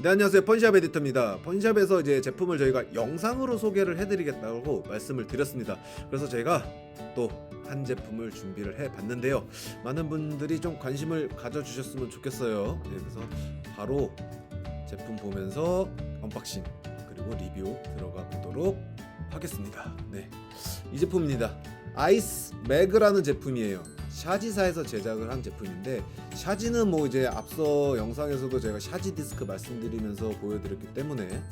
네, 안녕하세요. 펀샵 에디터입니다. 펀샵에서 이제 제품을 저희가 영상으로 소개를 해드리겠다고 말씀을 드렸습니다. 그래서 제가 또 한 제품을 준비를 해봤는데요. 많은 분들이 좀 관심을 가져주셨으면 좋겠어요. 네, 그래서 바로 제품 보면서 언박싱 그리고 리뷰 들어가 보도록 하겠습니다. 네, 이 제품입니다. 아이스 매그라는 제품이에요. 샤지사에서 제작을 한 제품인데, 샤지는 뭐 이제 앞서 영상에서도 제가 샤지 디스크 말씀드리면서 보여드렸기 때문에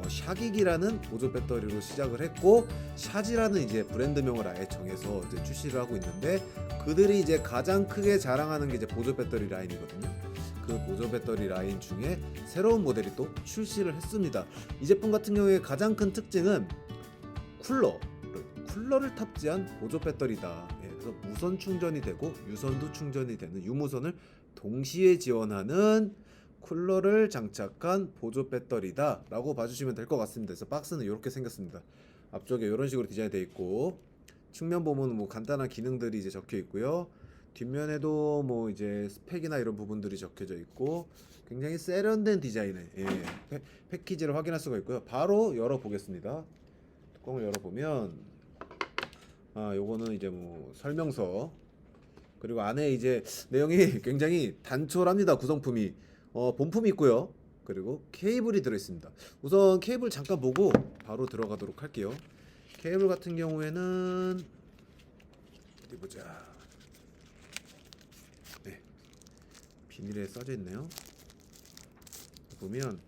샤기기라는 보조 배터리로 시작을 했고, 샤지라는 이제 브랜드명을 아예 정해서 이제 출시를 하고 있는데, 그들이 이제 가장 크게 자랑하는 게 이제 보조 배터리 라인이거든요. 그 보조 배터리 라인 중에 새로운 모델이 또 출시를 했습니다. 이 제품 같은 경우에 가장 큰 특징은 쿨러를 탑재한 보조 배터리다. 그래서 무선 충전이 되고 유선도 충전이 되는 유무선을 동시에 지원하는 쿨러를 장착한 보조 배터리다 라고 봐주시면 될 것 같습니다. 그래서 박스는 이렇게 생겼습니다. 앞쪽에 이런 식으로 디자인이 되어 있고, 측면 보면 뭐 간단한 기능들이 이제 적혀 있고요. 뒷면에도 뭐 이제 스펙이나 이런 부분들이 적혀져 있고, 굉장히 세련된 디자인의 패키지를 확인할 수가 있고요. 바로 열어 보겠습니다. 뚜껑을 열어보면 요거는 이제 뭐 설명서, 그리고 안에 이제 내용이 굉장히 단촐합니다. 구성품이 본품이 있고요. 그리고 케이블이 들어있습니다. 우선 케이블 잠깐 보고 바로 들어가도록 할게요. 케이블 같은 경우에는 어디 보자. 네, 비닐에 써져 있네요. 보면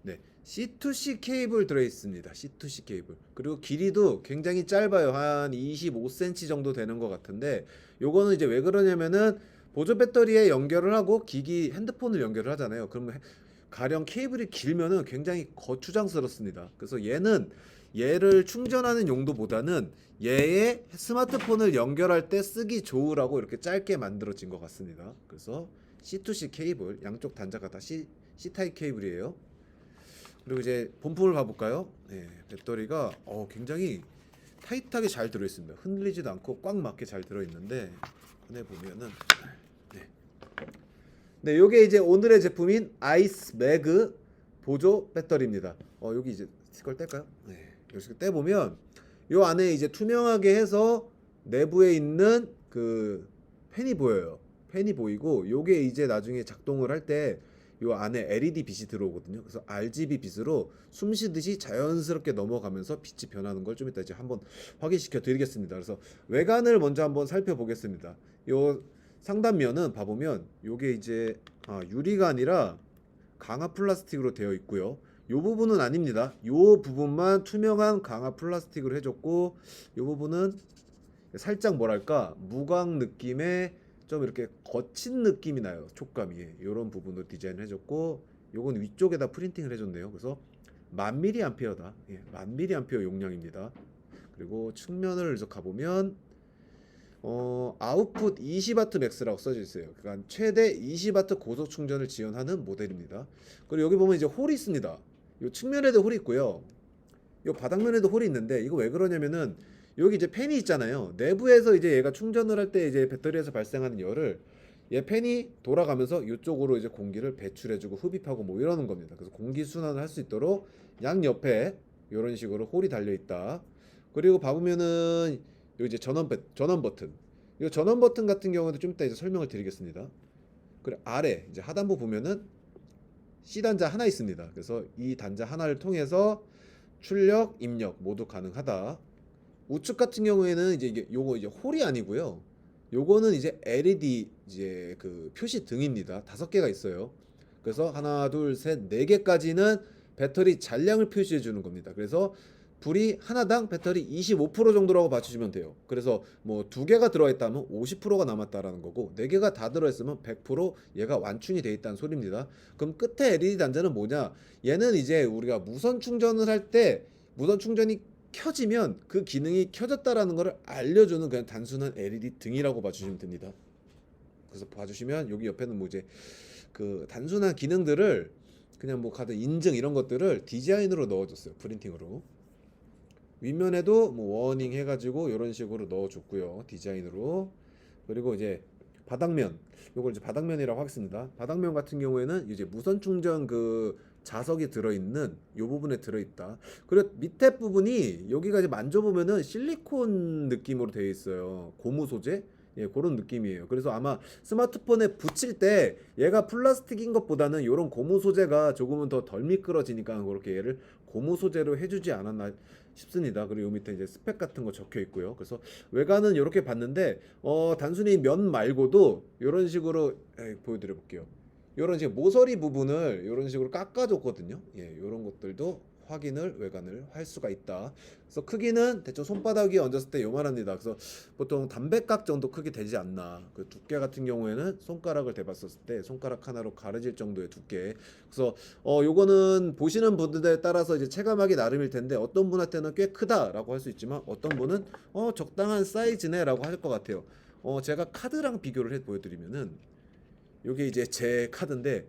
네, C2C 케이블 들어있습니다. C2C 케이블. 그리고 길이도 굉장히 짧아요. 한 25cm 정도 되는 것 같은데, 요거는 이제 왜 그러냐면은 보조 배터리에 연결을 하고 기기 핸드폰을 연결을 하잖아요. 그러면 가령 케이블이 길면은 굉장히 거추장스럽습니다. 그래서 얘를 충전하는 용도보다는 얘의 스마트폰을 연결할 때 쓰기 좋으라고 이렇게 짧게 만들어진 것 같습니다. 그래서 C2C 케이블, 양쪽 단자가 다 C타입 케이블이에요. 그리고 이제 본품을 봐볼까요? 네, 배터리가 굉장히 타이트하게 잘 들어있습니다. 흔들리지도 않고 꽉 맞게 잘 들어있는데, 꺼내 보면은 네, 요게 이제 오늘의 제품인 아이스 매그 보조 배터리입니다. 여기 이제 스티커를 뗄까요? 네, 여기 떼보면 요 안에 이제 투명하게 해서 내부에 있는 그 펜이 보여요. 펜이 보이고, 요게 이제 나중에 작동을 할 때 요 안에 LED 빛이 들어오거든요. 그래서 RGB 빛으로 숨 쉬듯이 자연스럽게 넘어가면서 빛이 변하는 걸 좀 이따 이제 한번 확인시켜 드리겠습니다. 그래서 외관을 먼저 한번 살펴보겠습니다. 요 상단면은 봐보면 요게 이제 유리가 아니라 강화 플라스틱으로 되어 있고요. 요 부분은 아닙니다. 요 부분만 투명한 강화 플라스틱으로 해줬고, 요 부분은 살짝 뭐랄까 무광 느낌의 좀 이렇게 거친 느낌이 나요. 촉감이. 이런 부분으로 디자인을 해줬고, 요건 위쪽에다 프린팅을 해줬네요. 그래서 1000mAh다. 1000mAh 용량입니다. 그리고 측면을 이제 가보면 아웃풋 20W 맥스라고 써져 있어요. 그러니까 최대 20W 고속 충전을 지원하는 모델입니다. 그리고 여기 보면 이제 홀이 있습니다. 요 측면에도 홀이 있고요. 요 바닥면에도 홀이 있는데, 이거 왜 그러냐면은 여기 이제 팬이 있잖아요. 내부에서 이제 얘가 충전을 할 때 이제 배터리에서 발생하는 열을 얘 팬이 돌아가면서 이쪽으로 이제 공기를 배출해주고 흡입하고 뭐 이러는 겁니다. 그래서 공기 순환을 할 수 있도록 양 옆에 이런 식으로 홀이 달려 있다. 그리고 봐보면은 요 이제 전원 버튼. 이 전원 버튼 같은 경우도 좀 이따 이제 설명을 드리겠습니다. 그리고 아래 이제 하단부 보면은 C 단자 하나 있습니다. 그래서 이 단자 하나를 통해서 출력, 입력 모두 가능하다. 우측 같은 경우에는 이제 이게 요거 이제 홀이 아니고요. 요거는 이제 LED 이제 그 표시 등입니다. 5개가 있어요. 그래서 하나, 둘, 셋, 4개까지는 배터리 잔량을 표시해 주는 겁니다. 그래서 불이 하나당 배터리 25% 정도라고 맞추시면 돼요. 그래서 뭐 2개가 들어 있다면 50%가 남았다라는 거고, 4개가 다 들어 있으면 100% 얘가 완충이 돼 있다는 소리입니다. 그럼 끝에 LED 단자는 뭐냐? 얘는 이제 우리가 무선 충전을 할 때 무선 충전이 켜지면 그 기능이 켜졌다라는 것을 알려주는 그냥 단순한 LED 등이라고 봐주시면 됩니다. 그래서 봐주시면 여기 옆에는 뭐 이제 그 단순한 기능들을 그냥 뭐 카드 인증 이런 것들을 디자인으로 넣어줬어요. 프린팅으로. 윗면에도 뭐 워닝 해가지고 이런 식으로 넣어줬고요. 디자인으로. 그리고 이제 바닥면, 요걸 이제 바닥면이라고 하겠습니다. 바닥면 같은 경우에는 이제 무선 충전 그 자석이 들어있는 요 부분에 들어있다. 그리고 밑에 부분이 여기가 이제 만져보면은 실리콘 느낌으로 되어 있어요. 고무 소재. 예, 그런 느낌이에요. 그래서 아마 스마트폰에 붙일 때 얘가 플라스틱인 것보다는 이런 고무 소재가 조금은 더 덜 미끄러지니까 그렇게 얘를 고무 소재로 해주지 않았나 싶습니다. 그리고 요 밑에 이제 스펙 같은 거 적혀 있고요. 그래서 외관은 이렇게 봤는데 단순히 면 말고도 이런 식으로 보여드려 볼게요. 이런 식의 모서리 부분을 이런 식으로 깎아줬거든요. 예, 이런 것들도 확인을 외관을 할 수가 있다. 그래서 크기는 대충 손바닥 위에 얹었을 때 요만합니다. 그래서 보통 담배깍 정도 크기 되지 않나. 그 두께 같은 경우에는 손가락을 대봤었을 때 손가락 하나로 가려질 정도의 두께. 그래서 요거는 보시는 분들에 따라서 이제 체감하기 나름일 텐데 어떤 분한테는 꽤 크다라고 할 수 있지만 어떤 분은 적당한 사이즈네라고 할 것 같아요. 제가 카드랑 비교를 해 보여드리면은 요게 이제 제 카드인데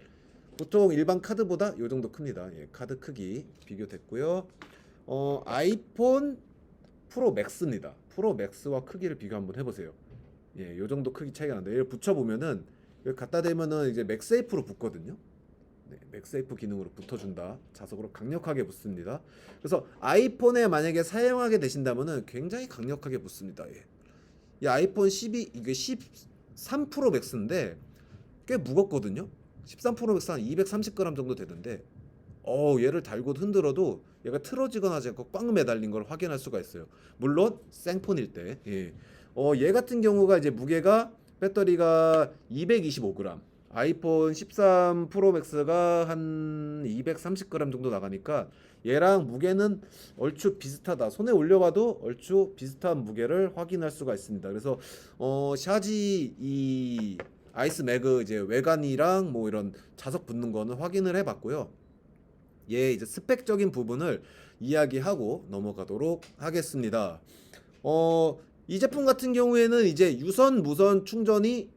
보통 일반 카드보다 요 정도 큽니다. 예, 카드 크기 비교됐고요. 아이폰 프로 맥스입니다. 프로 맥스와 크기를 비교 한번 해보세요. 예, 요 정도 크기 차이가 난다. 얘를 붙여보면은 여기 갖다 대면은 이제 맥세이프로 붙거든요. 네, 맥세이프 기능으로 붙어준다. 자석으로 강력하게 붙습니다. 그래서 아이폰에 만약에 사용하게 되신다면은 굉장히 강력하게 붙습니다. 예. 이 아이폰 12 이게 13 프로 맥스인데 꽤 무겁거든요. 13 프로 맥스 한 230g 정도 되는데 얘를 달고 흔들어도 얘가 틀어지거나 하지 않고 꽉 매달린 걸 확인할 수가 있어요. 물론 생폰일 때. 예. 얘 같은 경우가 이제 무게가 배터리가 225g. 아이폰 13 프로 맥스가 한 230g 정도 나가니까 얘랑 무게는 얼추 비슷하다. 손에 올려봐도 얼추 비슷한 무게를 확인할 수가 있습니다. 그래서 샤지 이 아이스 매그 이제 외관이랑 뭐 이런 자석 붙는 거는 확인을 해봤고요. 예, 이제 스펙적인 부분을 이야기하고 넘어가도록 하겠습니다. 이 제품 같은 경우에는 이제 유선, 무선 충전이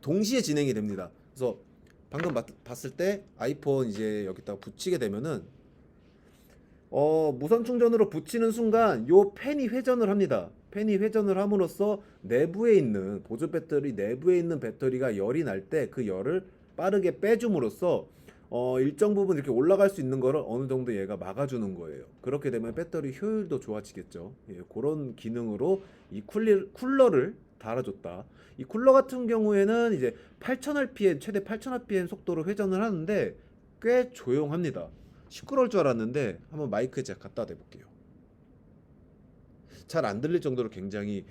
동시에 진행이 됩니다. 그래서 방금 봤을 때 아이폰 이제 여기다가 붙이게 되면은 무선 충전으로 붙이는 순간 요 펜이 회전을 합니다. 펜이 회전을 함으로써 내부에 있는 보조 배터리 내부에 있는 배터리가 열이 날 때 그 열을 빠르게 빼줌으로써 일정 부분 이렇게 올라갈 수 있는 거를 어느 정도 얘가 막아주는 거예요. 그렇게 되면 배터리 효율도 좋아지겠죠. 예, 그런 기능으로 이 쿨러를 달아줬다. 이 쿨러 같은 경우에는 이제 8000rpm 최대 8000rpm 속도로 회전을 하는데 꽤 조용합니다. 시끄러울 줄 알았는데 한번 마이크에 제가 갖다 대볼게요. 잘 안 들릴 정도로 굉장히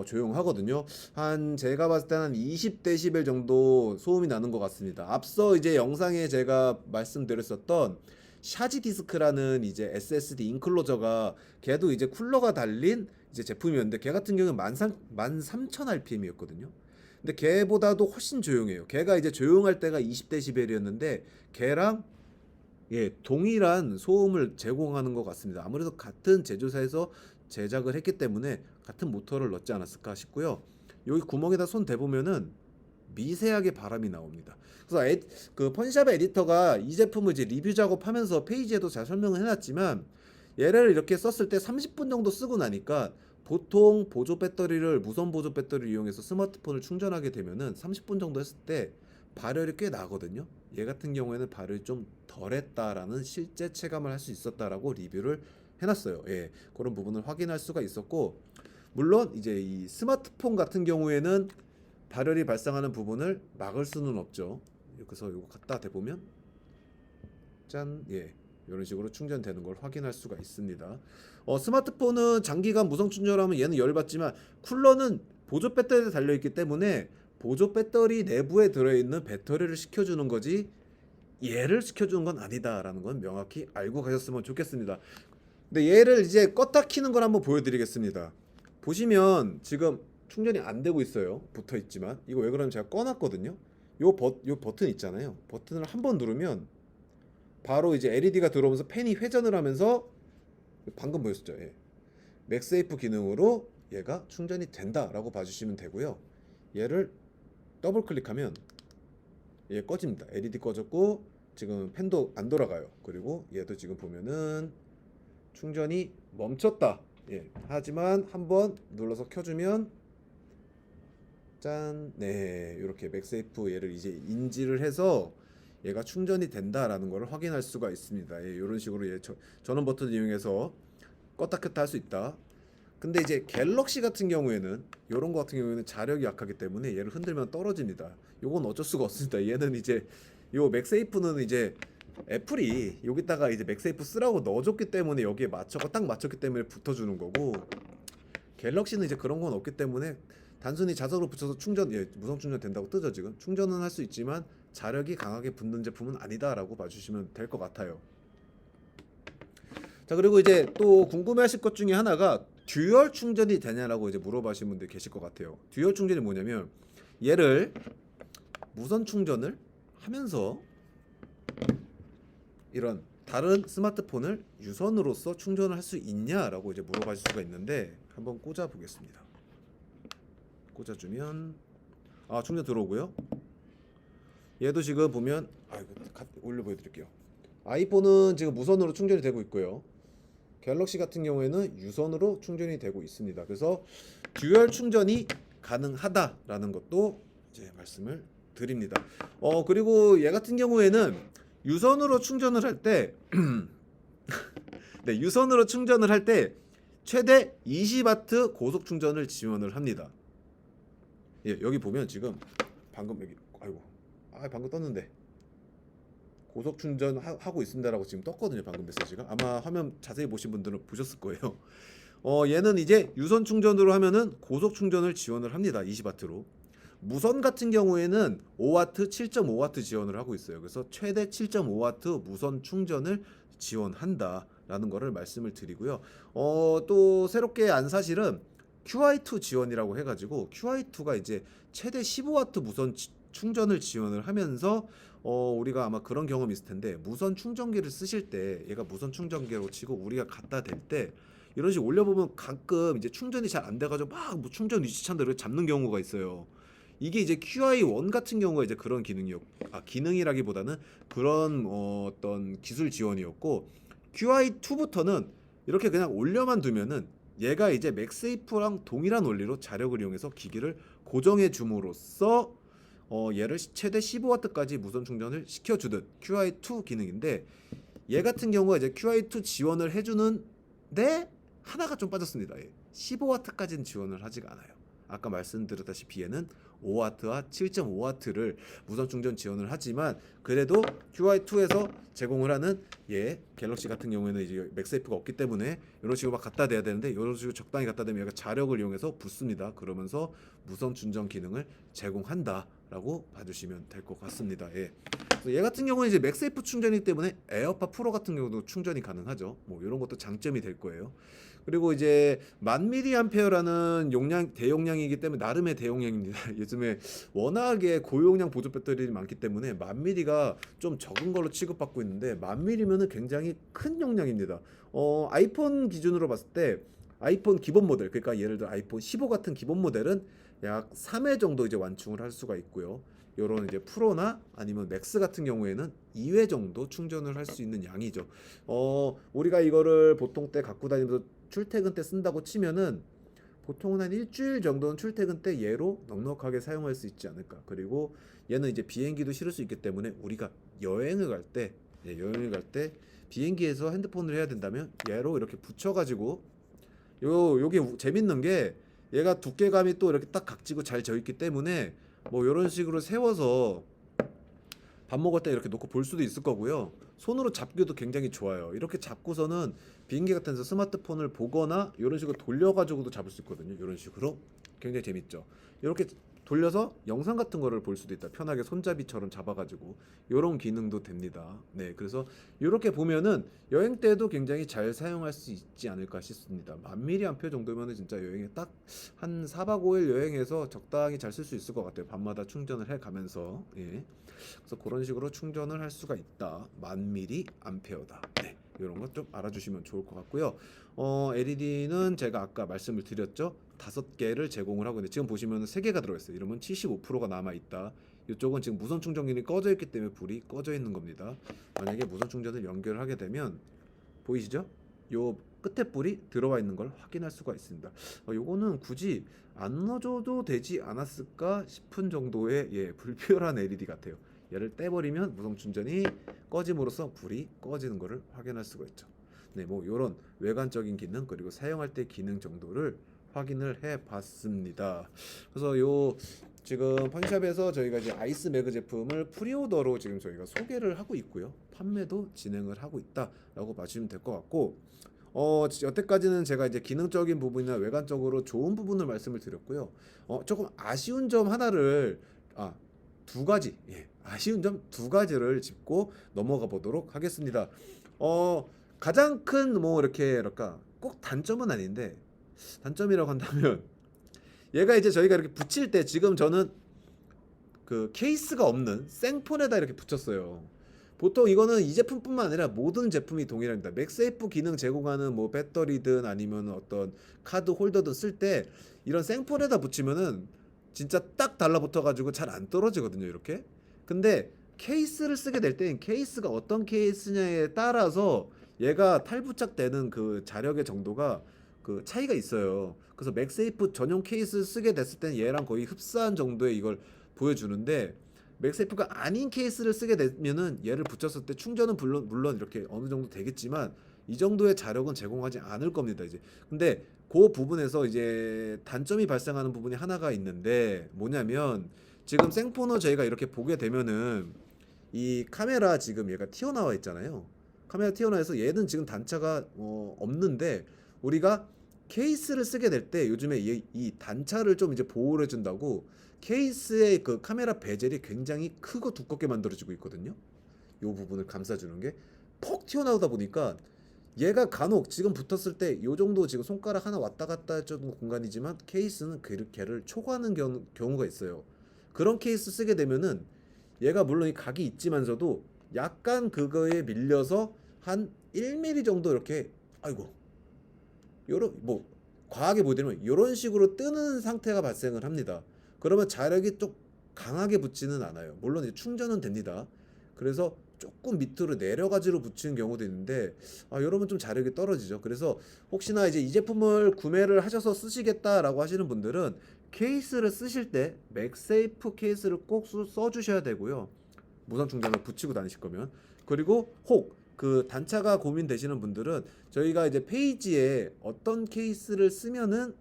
조용하거든요. 한 제가 봤을 때 한 20dB 정도 소음이 나는 것 같습니다. 앞서 이제 영상에 제가 말씀드렸었던 샤지 디스크라는 이제 SSD 인클로저가 걔도 이제 쿨러가 달린 이제 제품이었는데 걔 같은 경우는 13,000rpm이었거든요. 근데 걔보다도 훨씬 조용해요. 걔가 이제 조용할 때가 20dB이었는데 걔랑 예, 동일한 소음을 제공하는 것 같습니다. 아무래도 같은 제조사에서 제작을 했기 때문에 같은 모터를 넣지 않았을까 싶고요. 여기 구멍에다 손 대보면은 미세하게 바람이 나옵니다. 그래서 그 펀샵 에디터가 이 제품을 이제 리뷰 작업하면서 페이지에도 잘 설명을 해놨지만 얘를 이렇게 썼을 때 30분 정도 쓰고 나니까 보통 보조 배터리를 무선 보조 배터리를 이용해서 스마트폰을 충전하게 되면은 30분 정도 했을 때 발열이 꽤 나거든요. 얘 같은 경우에는 발열이 좀 덜했다라는 실제 체감을 할 수 있었다라고 리뷰를 해놨어요. 예, 그런 부분을 확인할 수가 있었고 물론 이제 이 스마트폰 같은 경우에는 발열이 발생하는 부분을 막을 수는 없죠. 그래서 이거 갖다 대보면 짠, 예, 이런 식으로 충전되는 걸 확인할 수가 있습니다. 스마트폰은 장기간 무선 충전하면 얘는 열받지만 쿨러는 보조 배터리에 달려있기 때문에 보조 배터리 내부에 들어있는 배터리를 식혀주는 거지 얘를 식혀주는 건 아니다라는 건 명확히 알고 가셨으면 좋겠습니다. 근데 얘를 이제 껐다 키는 걸 한번 보여드리겠습니다. 보시면 지금 충전이 안 되고 있어요. 붙어 있지만 이거 왜 그러냐면 제가 꺼놨거든요. 요 버튼 있잖아요. 버튼을 한번 누르면 바로 이제 LED가 들어오면서 펜이 회전을 하면서 방금 보였었죠. 예. 맥세이프 기능으로 얘가 충전이 된다라고 봐주시면 되고요. 얘를 더블 클릭하면 얘 꺼집니다. LED 꺼졌고 지금 펜도 안 돌아가요. 그리고 얘도 지금 보면은 충전이 멈췄다. 예. 하지만 한번 눌러서 켜주면 짠, 네, 이렇게 맥세이프 얘를 이제 인지를 해서 얘가 충전이 된다라는 것을 확인할 수가 있습니다. 예, 이런 식으로 전원 버튼을 이용해서 껐다 켰다 할 수 있다. 근데 이제 갤럭시 같은 경우에는 이런 거 같은 경우에는 자력이 약하기 때문에 얘를 흔들면 떨어집니다. 요건 어쩔 수가 없습니다. 얘는 이제 요 맥세이프는 이제 애플이 여기다가 이제 맥세이프 쓰라고 넣어줬기 때문에 여기에 딱 맞췄기 때문에 붙어주는 거고, 갤럭시는 이제 그런 건 없기 때문에 단순히 자석으로 붙여서 무선 충전 된다고 뜨죠. 지금 충전은 할 수 있지만 자력이 강하게 붙는 제품은 아니다라고 봐주시면 될 것 같아요. 자, 그리고 이제 또 궁금해하실 것 중에 하나가 듀얼 충전이 되냐라고 이제 물어보시는 분들 계실 것 같아요. 듀얼 충전이 뭐냐면 얘를 무선 충전을 하면서 이런 다른 스마트폰을 유선으로서 충전을 할 수 있냐라고 이제 물어보실 수가 있는데, 한번 꽂아 보겠습니다. 꽂아주면 충전 들어오고요. 얘도 지금 보면 이거 올려 보여드릴게요. 아이폰은 지금 무선으로 충전이 되고 있고요. 갤럭시 같은 경우에는 유선으로 충전이 되고 있습니다. 그래서 듀얼 충전이 가능하다라는 것도 이제 말씀을 드립니다. 그리고 얘 같은 경우에는 유선으로 충전을 할 때 네, 유선으로 충전을 할 때 최대 20W 고속 충전을 지원을 합니다. 예, 여기 보면 지금 방금 여기 방금 떴는데 고속 충전 하고 있습니다라고 지금 떴거든요. 방금 메시지가 아마 화면 자세히 보신 분들은 보셨을 거예요. 얘는 이제 유선 충전으로 하면은 고속 충전을 지원을 합니다. 20W로. 무선 같은 경우에는 5W, 7.5W 지원을 하고 있어요. 그래서 최대 7.5W 무선 충전을 지원한다라는 거를 말씀을 드리고요. 또 새롭게 안 사실은 QI2 지원이라고 해가지고 QI2가 이제 최대 15W 무선 충전을 지원을 하면서 우리가 아마 그런 경험이 있을 텐데, 무선 충전기를 쓰실 때 얘가 무선 충전기로 치고 우리가 갖다 댈 때 이런 식으로 올려보면 가끔 이제 충전이 잘 안 돼가지고 막 뭐 충전 유지찬다를 잡는 경우가 있어요. 이게 이제 QI1 같은 경우가 이제 그런 기능이라기보다는 그런 어떤 기술 지원이었고, QI2부터는 이렇게 그냥 올려만 두면은 얘가 이제 맥세이프랑 동일한 원리로 자력을 이용해서 기기를 고정해 줌으로써 얘를 최대 15W까지 무선 충전을 시켜주듯 QI2 기능인데, 얘 같은 경우가 이제 QI2 지원을 해주는데 하나가 좀 빠졌습니다. 15W까지는 지원을 하지가 않아요. 아까 말씀드렸다시피 얘는 5W와 7.5W를 무선 충전 지원을 하지만 그래도 QI2에서 제공을 하는 갤럭시 같은 경우에는 이제 맥세이프가 없기 때문에 이런 식으로 막 갖다 대야 되는데, 이런 식으로 적당히 갖다 대면 얘가 자력을 이용해서 붙습니다. 그러면서 무선 충전 기능을 제공한다라고 봐주시면 될 것 같습니다. 얘 같은 경우는 이제 맥세이프 충전이기 때문에 에어팟 프로 같은 경우도 충전이 가능하죠. 뭐 이런 것도 장점이 될 거예요. 그리고 이제 1000mAh라는 대용량이기 때문에 나름의 대용량입니다. 요즘에 워낙에 고용량 보조 배터리들이 많기 때문에 1000mAh가 좀 적은 걸로 취급받고 있는데, 1000mAh면은 굉장히 큰 용량입니다. 아이폰 기준으로 봤을 때 아이폰 기본 모델, 그러니까 예를 들어 아이폰 15 같은 기본 모델은 약 3회 정도 이제 완충을 할 수가 있고요. 요런 이제 프로나 아니면 맥스 같은 경우에는 2회 정도 충전을 할 수 있는 양이죠. 우리가 이거를 보통 때 갖고 다니면서 출퇴근 때 쓴다고 치면은 보통은 한 일주일 정도는 출퇴근 때 얘로 넉넉하게 사용할 수 있지 않을까. 그리고 얘는 이제 비행기도 실을 수 있기 때문에 우리가 여행을 갈 때 비행기에서 핸드폰을 해야 된다면 얘로 이렇게 붙여가지고, 요게 재밌는 게 얘가 두께감이 또 이렇게 딱 각지고 잘 져 있기 때문에 뭐 이런 식으로 세워서 밥 먹을 때 이렇게 놓고 볼 수도 있을 거고요. 손으로 잡기도 굉장히 좋아요. 이렇게 잡고서는 비행기 같은 데서 스마트폰을 보거나 이런 식으로 돌려가지고도 잡을 수 있거든요. 이런 식으로 굉장히 재밌죠. 이렇게 돌려서 영상 같은 거를 볼 수도 있다. 편하게 손잡이처럼 잡아가지고 이런 기능도 됩니다. 네, 그래서 이렇게 보면은 여행 때도 굉장히 잘 사용할 수 있지 않을까 싶습니다. 1000mAh 정도면은 진짜 여행에 딱 한 4박 5일 여행해서 적당히 잘 쓸 수 있을 것 같아요. 밤마다 충전을 해가면서. 그래서 그런 식으로 충전을 할 수가 있다. 1000mAh다. 네, 이런 것 좀 알아주시면 좋을 것 같고요. LED는 제가 아까 말씀을 드렸죠. 5개를 제공을 하고 있는데 지금 보시면 3개가 들어있어요. 이러면 75%가 남아있다. 이쪽은 지금 무선 충전기는 꺼져 있기 때문에 불이 꺼져 있는 겁니다. 만약에 무선 충전을 연결하게 되면 보이시죠? 요 끝에 뿔이 들어와 있는 걸 확인할 수가 있습니다. 요거는 굳이 안 넣어줘도 되지 않았을까 싶은 정도의 불필요한 LED 같아요. 얘를 떼버리면 무선 충전이 꺼짐으로써 불이 꺼지는 것을 확인할 수가 있죠. 네, 뭐 요런 외관적인 기능 그리고 사용할 때 기능 정도를 확인을 해봤습니다. 그래서 요 지금 펀샵에서 저희가 이제 아이스 매그 제품을 프리오더로 지금 저희가 소개를 하고 있고요. 판매도 진행을 하고 있다라고 봐주시면 될 것 같고, 여태까지는 제가 이제 기능적인 부분이나 외관적으로 좋은 부분을 말씀을 드렸고요. 조금 아쉬운 점 하나를 두 가지, 아쉬운 점 두 가지를 짚고 넘어가 보도록 하겠습니다. 가장 큰 뭐 이렇게 꼭 단점은 아닌데 단점이라고 한다면 얘가 이제 저희가 이렇게 붙일 때 지금 저는 그 케이스가 없는 생폰에다 이렇게 붙였어요. 보통 이거는 이 제품뿐만 아니라 모든 제품이 동일합니다. 맥세이프 기능 제공하는 뭐 배터리든 아니면 어떤 카드 홀더든 쓸 때 이런 생폰에다 붙이면은 진짜 딱 달라붙어 가지고 잘 안 떨어지거든요, 이렇게. 근데 케이스를 쓰게 될 땐 케이스가 어떤 케이스냐에 따라서 얘가 탈부착되는 그 자력의 정도가 그 차이가 있어요. 그래서 맥세이프 전용 케이스 쓰게 됐을 땐 얘랑 거의 흡사한 정도의 이걸 보여주는데, 맥세이프가 아닌 케이스를 쓰게 되면은 얘를 붙였을 때 충전은 물론 이렇게 어느 정도 되겠지만 이 정도의 자력은 제공하지 않을 겁니다, 이제. 근데 그 부분에서 이제 단점이 발생하는 부분이 하나가 있는데, 뭐냐면 지금 생폰을 저희가 이렇게 보게 되면은 이 카메라 지금 얘가 튀어나와 있잖아요. 카메라 튀어나와서 얘는 지금 단차가 없는데, 우리가 케이스를 쓰게 될 때 요즘에 이 단차를 좀 이제 보호를 해준다고 케이스의 그 카메라 베젤이 굉장히 크고 두껍게 만들어지고 있거든요. 이 부분을 감싸주는 게 퍽 튀어나오다 보니까 얘가 간혹 지금 붙었을 때 이 정도 지금 손가락 하나 왔다 갔다 해주는 공간이지만 케이스는 걔를 초과하는 경우가 있어요. 그런 케이스 쓰게 되면은 얘가 물론 이 각이 있지만서도 약간 그거에 밀려서 한 1mm 정도 이렇게, 아이고, 요런 뭐 과하게 보여드리면 이런 식으로 뜨는 상태가 발생을 합니다. 그러면 자력이 좀 강하게 붙지는 않아요. 물론 이제 충전은 됩니다. 그래서 조금 밑으로 내려가지로 붙이는 경우도 있는데, 이러면 좀 자력이 떨어지죠. 그래서 혹시나 이제 이 제품을 구매를 하셔서 쓰시겠다라고 하시는 분들은 케이스를 쓰실 때 맥세이프 케이스를 꼭 써주셔야 되고요. 무선 충전을 붙이고 다니실 거면. 그리고 혹 그 단차가 고민되시는 분들은 저희가 이제 페이지에 어떤 케이스를 쓰면은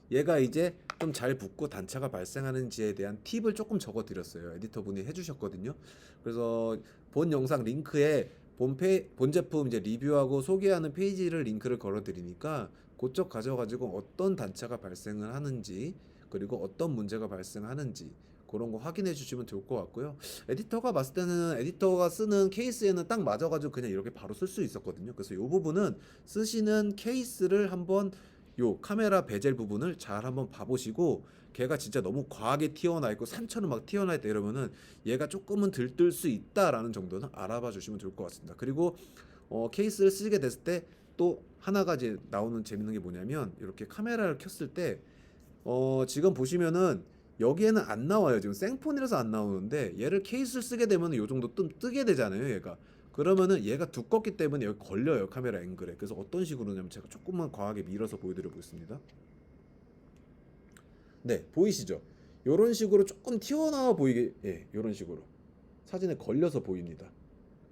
얘가 이제 좀 잘 붙고 단차가 발생하는지에 대한 팁을 조금 적어 드렸어요. 에디터 분이 해주셨거든요. 그래서 본 영상 링크에 본 제품 이제 리뷰하고 소개하는 페이지를 링크를 걸어 드리니까 그쪽 가져가지고 어떤 단차가 발생을 하는지 그리고 어떤 문제가 발생하는지 그런 거 확인해 주시면 좋을 것 같고요. 에디터가 봤을 때는 에디터가 쓰는 케이스에는 딱 맞아가지고 그냥 이렇게 바로 쓸 수 있었거든요. 그래서 이 부분은 쓰시는 케이스를 한번 요 카메라 베젤 부분을 잘 한번 봐보시고, 걔가 진짜 너무 과하게 튀어나와 있고 산처럼 막 튀어나와 있다 이러면은 얘가 조금은 들뜰 수 있다라는 정도는 알아봐 주시면 좋을 것 같습니다. 그리고 케이스를 쓰게 됐을 때 또 하나가 이제 나오는 재밌는 게 뭐냐면, 이렇게 카메라를 켰을 때 지금 보시면은 여기에는 안 나와요. 지금 생폰이라서 안 나오는데 얘를 케이스를 쓰게 되면 요 정도 뜨게 되잖아요, 얘가. 그러면은 얘가 두껍기 때문에 여기 걸려요, 카메라 앵글에. 그래서 어떤 식으로냐면 제가 조금만 과하게 밀어서 보여드려 보겠습니다. 네, 보이시죠? 요런 식으로 조금 튀어나와 보이게, 요런 식으로 사진에 걸려서 보입니다.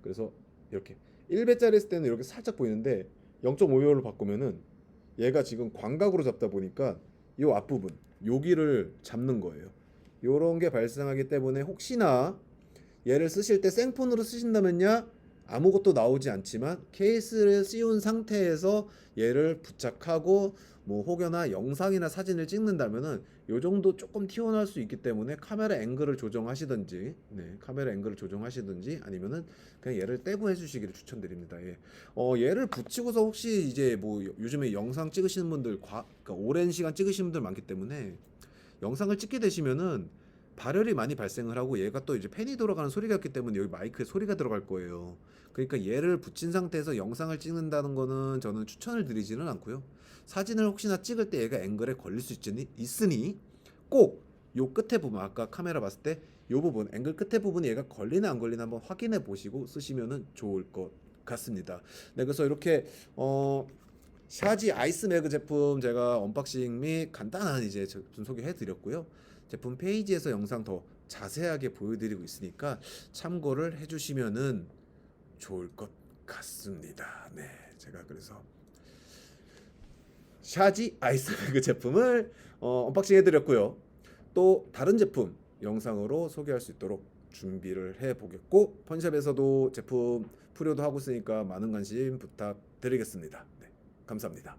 그래서 이렇게 1배짜리 했을 때는 이렇게 살짝 보이는데 0.5배로 바꾸면은 얘가 지금 광각으로 잡다 보니까 이 앞부분 여기를 잡는 거예요. 요런 게 발생하기 때문에 혹시나 얘를 쓰실 때 생폰으로 쓰신다면야 아무것도 나오지 않지만 케이스를 씌운 상태에서 얘를 부착하고 뭐 혹여나 영상이나 사진을 찍는다면은 요 정도 조금 튀어나올 수 있기 때문에 카메라 앵글을 조정하시든지, 카메라 앵글을 조정하시든지 아니면은 그냥 얘를 떼고 해주시기를 추천드립니다. 얘를 붙이고서 혹시 이제 뭐 요즘에 영상 찍으시는 분들 그러니까 오랜 시간 찍으시는 분들 많기 때문에 영상을 찍게 되시면은 발열이 많이 발생을 하고, 얘가 또 이제 팬이 돌아가는 소리가 있기 때문에 여기 마이크에 소리가 들어갈 거예요. 그러니까 얘를 붙인 상태에서 영상을 찍는다는 거는 저는 추천을 드리지는 않고요. 사진을 혹시나 찍을 때 얘가 앵글에 걸릴 수 있으니 꼭 요 끝에 부분, 아까 카메라 봤을 때 요 부분 앵글 끝에 부분이 얘가 걸리나 안 걸리나 한번 확인해 보시고 쓰시면은 좋을 것 같습니다. 네, 그래서 이렇게 샤지 아이스매그 제품 제가 언박싱 및 간단한 이제 제품 소개해 드렸고요. 제품 페이지에서 영상 더 자세하게 보여드리고 있으니까 참고를 해주시면은 좋을 것 같습니다. 네, 제가 그래서 샤지 아이스백그 제품을 언박싱 해드렸고요. 또 다른 제품 영상으로 소개할 수 있도록 준비를 해보겠고, 펀샵에서도 제품 프리오더 하고 있으니까 많은 관심 부탁드리겠습니다. 네, 감사합니다.